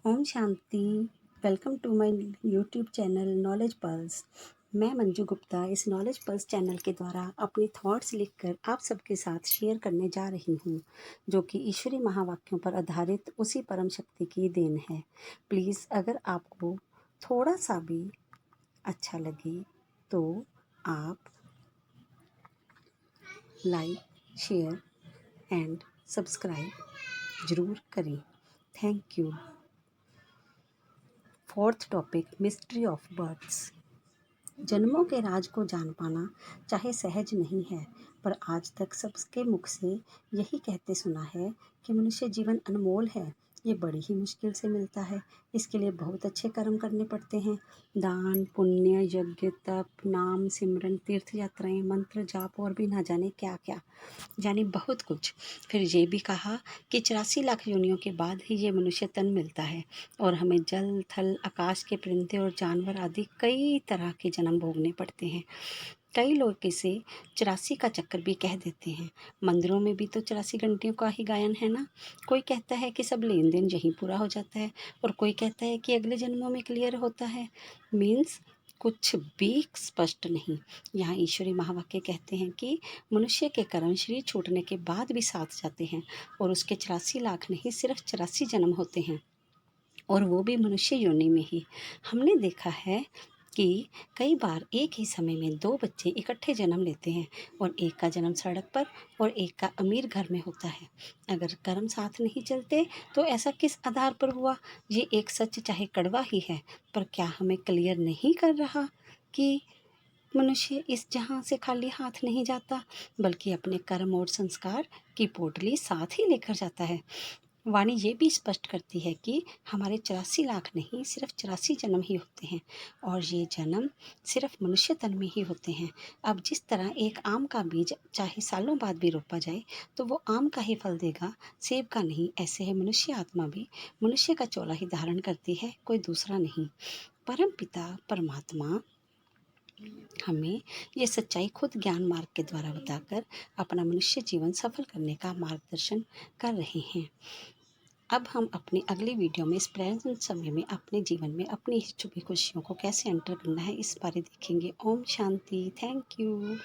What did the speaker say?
Om Shanti. Welcome to my YouTube channel Knowledge Pulse. मैं मंजू गुप्ता इस knowledge pulse channel के द्वारा अपने थॉट्स लिखकर आप सबके साथ शेयर करने जा रही हूँ, जो कि ईश्वरी महावाक्यों पर आधारित उसी परम शक्ति की देन है। प्लीज़ अगर आपको थोड़ा सा भी अच्छा लगे तो आप लाइक, शेयर एंड सब्सक्राइब ज़रूर करें। Thank you. Fourth topic, mystery of births. जन्मों के राज को जान पाना चाहे सहज नहीं है, पर आज तक सबके मुख से यही कहते सुना है कि मनुष्य जीवन अनमोल है। ये बड़ी ही मुश्किल से मिलता है। इसके लिए बहुत अच्छे कर्म करने पड़ते हैं। दान, पुण्य, यज्ञ, तप, नाम सिमरन, तीर्थ यात्राएं, मंत्र जाप और भी ना जाने क्या क्या, यानी बहुत कुछ। फिर ये भी कहा कि 84 लाख योनियों के बाद ही ये मनुष्य तन मिलता है और हमें जल थल आकाश के परिंदे और जानवर आदि कई तरह के जन्म भोगने पड़ते हैं। कई लोग इसे 84 का चक्कर भी कह देते हैं। मंदिरों में भी तो 84 घंटियों का ही गायन है ना। कोई कहता है कि सब लेन देन यहीं पूरा हो जाता है और कोई कहता है कि अगले जन्मों में क्लियर होता है। मीन्स कुछ भी स्पष्ट नहीं। यहाँ ईश्वरी महावाक्य कहते हैं कि मनुष्य के कर्म शरीर छूटने के बाद भी साथ जाते हैं और उसके 84 लाख नहीं, सिर्फ 84 जन्म होते हैं, और वो भी मनुष्य योनि में ही। हमने देखा है कि कई बार एक ही समय में दो बच्चे इकट्ठे जन्म लेते हैं और एक का जन्म सड़क पर और एक का अमीर घर में होता है। अगर कर्म साथ नहीं चलते तो ऐसा किस आधार पर हुआ? ये एक सच चाहे कड़वा ही है, पर क्या हमें क्लियर नहीं कर रहा कि मनुष्य इस जहां से खाली हाथ नहीं जाता, बल्कि अपने कर्म और संस्कार की पोटली साथ ही लेकर जाता है। वाणी ये भी स्पष्ट करती है कि हमारे 84 लाख नहीं, सिर्फ 84 जन्म ही होते हैं और ये जन्म सिर्फ मनुष्य तन में ही होते हैं। अब जिस तरह एक आम का बीज चाहे सालों बाद भी रोपा जाए तो वो आम का ही फल देगा, सेब का नहीं। ऐसे है मनुष्य आत्मा भी मनुष्य का चोला ही धारण करती है, कोई दूसरा नहीं। परम पिता परमात्मा हमें ये सच्चाई खुद ज्ञान मार्ग के द्वारा बताकर अपना मनुष्य जीवन सफल करने का मार्गदर्शन कर रहे हैं। अब हम अपनी अगली वीडियो में इस प्रेजेंट समय में अपने जीवन में अपनी छुपी खुशियों को कैसे एंटर करना है, इस बारे देखेंगे। ओम शांति। Thank you.